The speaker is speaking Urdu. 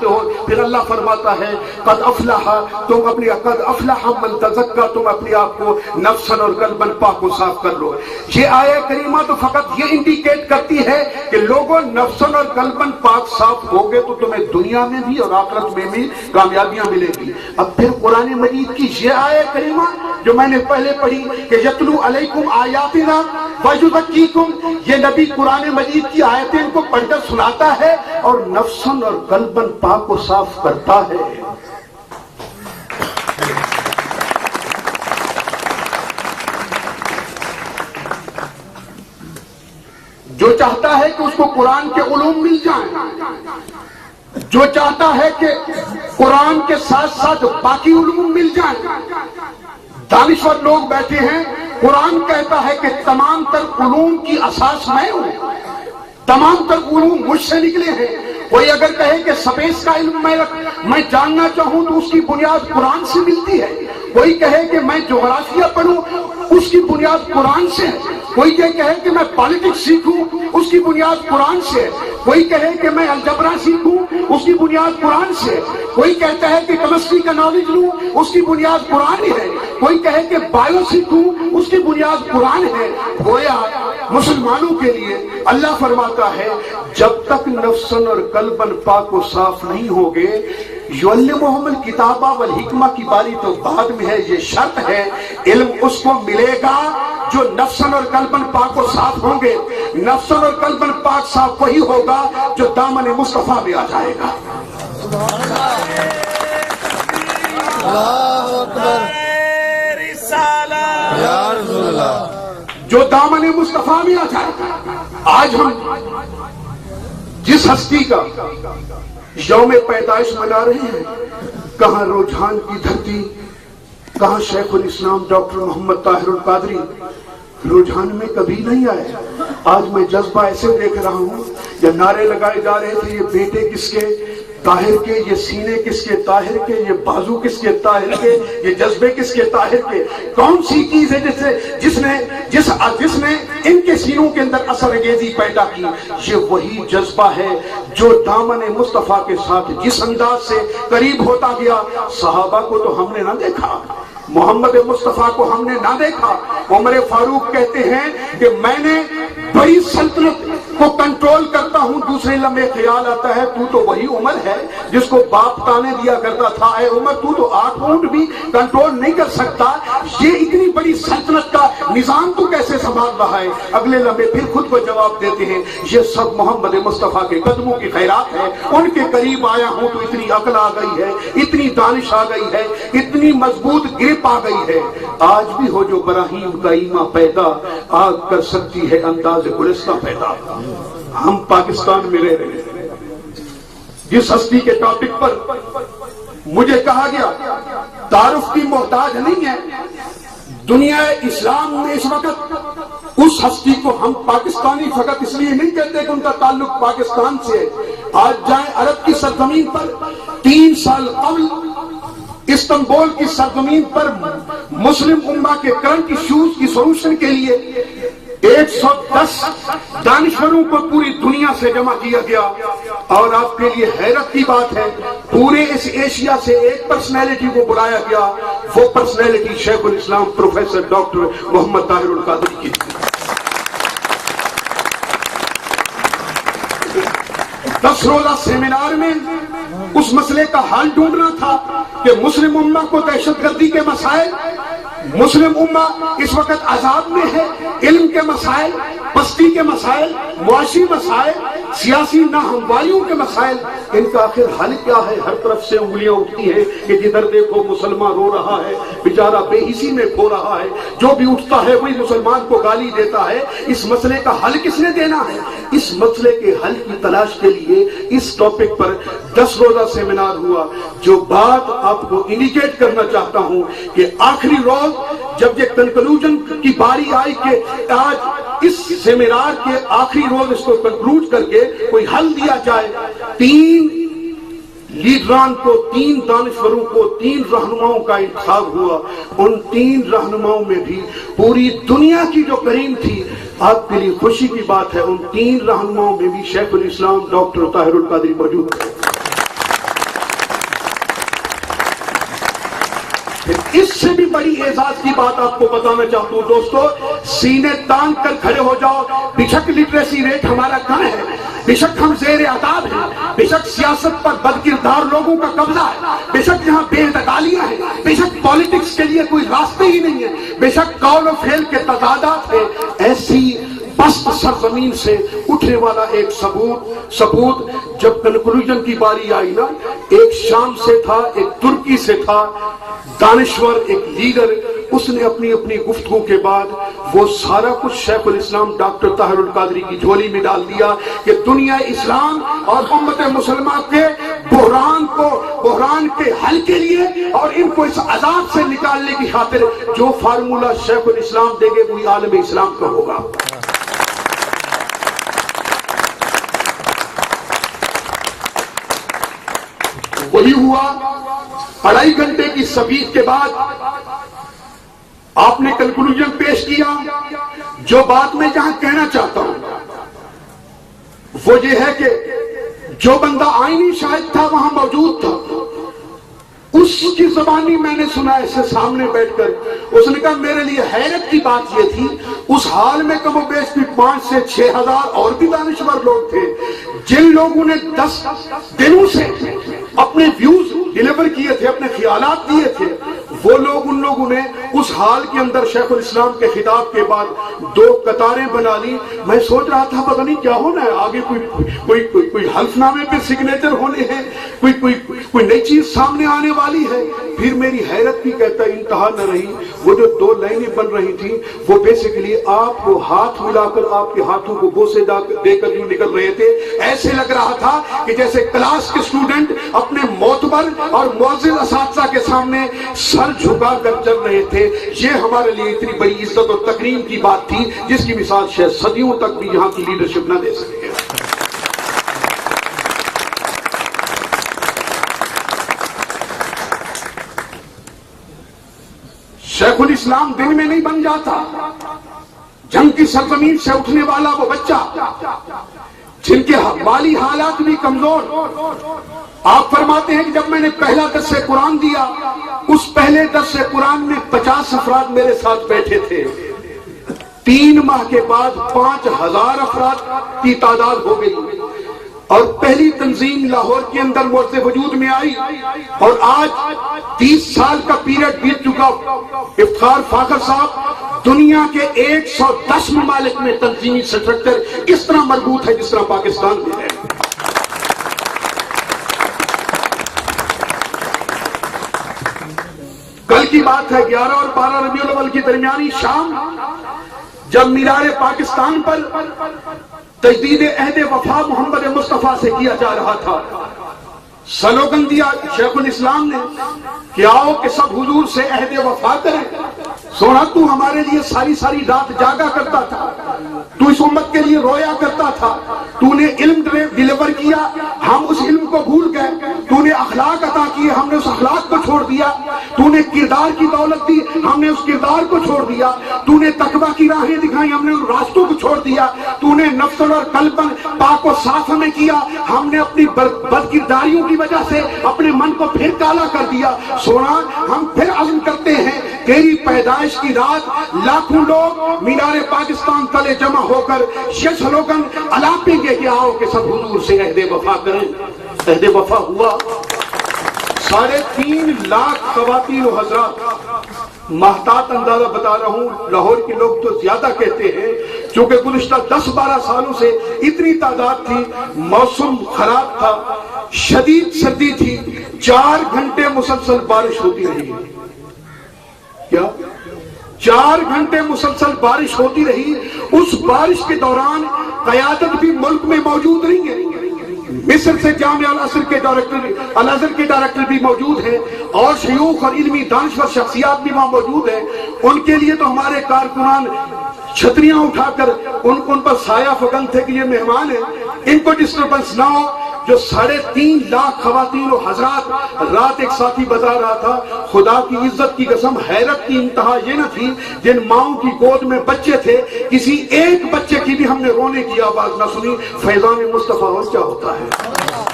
ہو. پھر اللہ فرماتا ہے قد افلح، تم اپنی قد افلح من تزکا، تم اپنے آپ کو نفساً اور قلباً پاک و صاف کر لو. یہ آیہ کریمہ تو فقط یہ انڈیکیٹ کرتی ہے کہ لوگوں نفساً اور قلباً پاک صاف ہوگے تو تمہیں دنیا میں بھی اور آخرت میں بھی کامیابیاں ملے گی. اب پھر قرآن مجید کی یہ آیہ کریمہ جو میں نے پہلے پڑھی کہ یتلو علیکم آیاتنا ویزکیکم، یہ نبی قرآن مجید کی آیتیں ان کو پڑھ کر سناتا ہے اور نفساً اور قلباً پاک و صاف کرتا ہے. جو چاہتا ہے کہ اس کو قرآن کے علوم مل جائیں، جو چاہتا ہے کہ قرآن کے ساتھ ساتھ باقی علوم مل جائیں، دانشور لوگ بیٹھے ہیں. قرآن کہتا ہے کہ تمام تر علوم کی اساس میں ہوں، تمام تر علوم مجھ سے نکلے ہیں. کوئی اگر کہے کہ سپیس کا علم میں جاننا چاہوں تو اس کی بنیاد قرآن سے ملتی ہے. کوئی کہے کہ میں جغرافیہ پڑھوں اس کی بنیاد قرآن سے ہے. کوئی یہ کہے کہ میں پالیٹکس سیکھوں اس کی بنیاد قرآن سے ہے. کوئی کہے کہ میں الجبرا سیکھوں اس کی بنیاد قرآن سے ہے. کوئی کہتا ہے کہ کیمسٹری کا نالج لوں اس کی بنیاد قرآن ہے. کوئی کہے کہ بایو سیکھوں اس کی بنیاد قرآن ہے. گویا مسلمانوں کے لیے اللہ فرماتا ہے جب تک نفساً اور قلباً پاک و صاف نہیں ہوگے، یعلمہم الکتابہ والحکمہ کی باری تو بعد میں ہے، یہ شرط ہے علم اس کو ملے گا جو نفساً اور قلباً پاک و صاف ہوں گے. نفساً اور قلباً پاک صاف وہی ہوگا جو دامن مصطفیٰ میں آ جائے گا. اللہ اکبر یا رسول اللہ، جو دامن مصطفیٰ میں آ جائے گا. آج ہم جس ہستی کا یوم پیدائش منا رہے ہیں، کہاں رجحان کی دھرتی، کہاں شیخ الاسلام ڈاکٹر محمد طاہر القادری رجحان میں کبھی نہیں آئے. آج میں جذبہ ایسے دیکھ رہا ہوں، جب نعرے لگائے جا رہے تھے یہ بیٹے کس کے طاہر کے، یہ سینے کس کے طاہر کے، یہ بازو کس کے طاہر کے، یہ جذبے کس کے طاہر کے. کون سی چیز ہے جس نے ان کے سینوں کے اندر اثر انگیزی پیدا کی؟ یہ وہی جذبہ ہے جو دامن مصطفیٰ کے ساتھ جس انداز سے قریب ہوتا گیا. صحابہ کو تو ہم نے نہ دیکھا، محمد مصطفیٰ کو ہم نے نہ دیکھا. عمر فاروق کہتے ہیں کہ میں نے بڑی سلطنت کو کنٹرول کرتا ہوں، دوسرے لمحے خیال آتا ہے تو وہی عمر ہے جس کو باپ تانے دیا کرتا تھا، اے عمر تو 8 اونٹ بھی کنٹرول نہیں کر سکتا. یہ اتنی بڑی سلطنت کا نظام تو کیسے سنبھال رہا ہے؟ اگلے لمحے پھر خود کو جواب دیتے ہیں یہ سب محمد مصطفیٰ کے قدموں کی خیرات ہے. ان کے قریب آیا ہوں تو اتنی عقل آ گئی ہے، اتنی دانش آ گئی ہے، اتنی مضبوط گرپ آ گئی ہے. آج بھی ہو جو براہیم کا ایمہ پیدا، آگ کر سکتی ہے انداز گلستہ پیدا. ہم پاکستان میں رہ رہے ہیں. جس ہستی کے ٹاپک پر مجھے کہا گیا تعارف کی محتاج نہیں ہے، دنیا اسلام میں اس وقت اس ہستی کو ہم پاکستانی فقط اس لیے نہیں کہتے کہ ان کا تعلق پاکستان سے ہے. آج جائیں عرب کی سرزمین پر، 3 سال قبل استنبول کی سرزمین پر مسلم امہ کے کرنٹ ایشوز کی سولوشن کے لیے 110 دانشوروں کو پوری دنیا سے جمع کیا گیا. اور آپ کے لیے حیرت کی بات ہے پورے اس ایشیا سے ایک پرسنالٹی کو بلایا گیا، وہ پرسنالٹی شیخ الاسلام پروفیسر ڈاکٹر محمد طاہر القادری کی. 10 روزہ سیمینار میں اس مسئلے کا حل ڈھونڈنا تھا کہ مسلم امہ کو دہشت گردی کے مسائل، مسلم امہ اس وقت عذاب میں ہے، علم کے مسائل، بستی کے مسائل، معاشی مسائل، سیاسی ناہمواریوں کے مسائل، ان کا آخر حل کیا ہے؟ ہر طرف سے انگلیاں اٹھتی ہیں کہ جدھر دیکھو مسلمان رو رہا ہے، بیچارہ بے حسی میں کھو رہا ہے، جو بھی اٹھتا ہے وہی مسلمان کو گالی دیتا ہے. اس مسئلے کا حل کس نے دینا ہے؟ اس مسئلے کے حل کی تلاش کے لیے اس ٹاپک پر 10 روزہ سیمینار ہوا. جو بات آپ کو انڈیکیٹ کرنا چاہتا ہوں کہ آخری روز جب یہ کنکلوژن کی باری آئی کہ آج اس سیمینار کے آخری روز اس کو کنکلوڈ کر کے کوئی حل دیا جائے، 3 لیڈران کو، 3 دانشوروں کو، 3 رہنماؤں کا انتخاب ہوا. ان 3 رہنماؤں میں بھی پوری دنیا کی جو کریم تھی، آپ کے لیے خوشی کی بات ہے ان 3 رہنماؤں میں بھی شیخ الاسلام ڈاکٹر طاہر القادری موجود تھے. اس سے بھی بڑی اعزاز کی بات آپ کو بتانا چاہتا ہوں دوستو، سینے تان کر کھڑے ہو جاؤ، بیشک لٹریسی ریٹ ہمارا کم ہے، بیشک ہم زیر عذاب ہیں، بیشک سیاست پر بدکردار لوگوں کا قبضہ ہے، بیشک یہاں بے انتقالیاں ہیں، بیشک پالیٹکس کے لیے کوئی راستے ہی نہیں ہے، بیشک قول و فعل کے تضادات ہیں، ایسی پست سرزمین سے اٹھنے والا ایک ثبوت جب کنکلوژن کی باری آئی نا، ایک شام سے تھا، ایک ترکی سے تھا، دانشور ایک لیڈر، اس نے اپنی گفتگو کے بعد وہ سارا کچھ شیخ الاسلام ڈاکٹر طاہر القادری کی جھولی میں ڈال دیا کہ دنیا اسلام اور امت مسلمہ کے بحران کے حل کے لیے اور ان کو اس عذاب سے نکالنے کی خاطر جو فارمولہ شیخ الاسلام دیں گے وہی عالم اسلام کا ہوگا۔ وہی ہوا، 2.5 گھنٹے کی سبیت کے بعد آپ نے کنکلوژن پیش کیا۔ جو بات میں جہاں کہنا چاہتا ہوں وہ یہ ہے کہ جو بندہ آئینی شاہد تھا وہاں موجود تھا، اس کی زبانی میں نے سنا ایسے سامنے بیٹھ کر، اس نے کہا میرے لیے حیرت کی بات یہ تھی اس حال میں کم و بیش بھی 5 سے 6 ہزار اور بھی دانشور لوگ تھے جن لوگوں نے 10 دنوں سے اپنے ویوز ڈیلیور کیے تھے، اپنے خیالات دیے تھے، وہ لوگ ان لوگوں نے اس حال کے اندر شیخ الاسلام کے خطاب کے بعد 2 قطاریں بنا لی۔ میں سوچ رہا تھا پتہ نہیں کیا ہونا ہے آگے، کوئی حلف نامے پہ سگنیچر ہونے ہیں، کوئی نئی چیز سامنے آنے والی ہے۔ پھر میری حیرت بھی کہتا انتہا نہ رہی، وہ جو 2 لائنیں بن رہی تھی وہ بیسیکلی آپ کو ہاتھ ملا کر آپ کے ہاتھوں کو بوسے دے کر یوں نکل رہے تھے۔ ایسے لگ رہا تھا کہ جیسے کلاس کے اسٹوڈنٹ اپنے معتبر اور معزز اساتذہ کے سامنے سر جھکا کر چل رہے تھے۔ یہ ہمارے لیے اتنی بڑی عزت اور تکریم کی بات تھی جس کی مثال شاید صدیوں تک بھی یہاں کی لیڈرشپ نہ دے سکے۔ شیخ الاسلام دن میں نہیں بن جاتا، جنگ کی سرزمین سے اٹھنے والا وہ بچہ جن کے مالی حالات بھی کمزور، آپ فرماتے ہیں کہ جب میں نے پہلا درس قرآن دیا اس پہلے درس قرآن میں 50 افراد میرے ساتھ بیٹھے تھے، 3 ماہ کے بعد 5000 افراد کی تعداد ہو گئی، اور پہلی تنظیم لاہور کے اندر موضع وجود میں آئی، اور آج 30 سال کا پیریڈ بیت چکا۔ افتخار فاخر صاحب دنیا کے 110 ممالک میں تنظیمی سٹرکچر اس طرح مربوط ہے جس طرح پاکستان میں ہے۔ کل کی بات ہے 11 اور 12 ربیع الاول کی درمیانی شام، جب مینار پاکستان پر تجدید عہد وفا محمد مصطفیٰ سے کیا جا رہا تھا، سلوگن دیا شیخ الاسلام نے کہ آؤ کہ سب حضور سے عہد وفا کریں۔ سونا تو ہمارے لیے ساری رات جاگا کرتا تھا، تو اس امت کے لیے رویا کرتا تھا، تو نے علم ڈیلیور کیا، ہم اس علم کو بھول گئے، تو نے اخلاق عطا کیے، ہم نے اس اخلاق کو چھوڑ دیا، تو نے کردار کی دولت دی، ہم نے اس کردار کو چھوڑ دیا، تو نے تقویٰ کی راہیں دکھائی، ہم نے ان راستوں کو چھوڑ دیا، تو نے نفس اور قلب پاک و صاف ہمیں کیا، ہم نے اپنی بد کرداریوں کی وجہ سے اپنے من کو پھر کالا کر دیا۔ سونا ہم پھر عزم کرتے ہیں تیری پیدائش کی رات لاکھوں لوگ مینار پاکستان تلے جمع ہو کر یہ سلوگن الاپیں گے کہ آؤ کہ سب حضور سے عہد وفا کریں۔ عہد وفا ہوا۔ 3.5 لاکھ خواتین و حضرات، محتاط اندازہ بتا رہا ہوں، لاہور کے لوگ تو زیادہ کہتے ہیں چونکہ گزشتہ 10-12 سالوں سے اتنی تعداد تھی، موسم خراب تھا، شدید سردی تھی، 4 گھنٹے مسلسل بارش ہوتی رہی۔ کیا 4 گھنٹے مسلسل بارش ہوتی رہی؟ اس بارش کے دوران قیادت بھی ملک میں موجود نہیں ہے۔ مصر سے جامعہ الازہر کے ڈائریکٹر بھی موجود ہیں، اور شیوخ اور علمی دانشور شخصیات بھی وہاں موجود ہیں۔ ان کے لیے تو ہمارے کارکنان چھتریاں اٹھا کر ان پر سایہ فکن تھے کہ یہ مہمان ہیں، ان کو ڈسٹربنس نہ ہو۔ جو 3.5 لاکھ خواتین و حضرات، رات ایک ساتھی بتا رہا تھا، خدا کی عزت کی قسم حیرت کی انتہا یہ نہ تھی، جن ماؤں کی گود میں بچے تھے کسی ایک بچے کی بھی ہم نے رونے کی آواز نہ سنی۔ فیضان مصطفیٰ اور کیا ہوتا ہے۔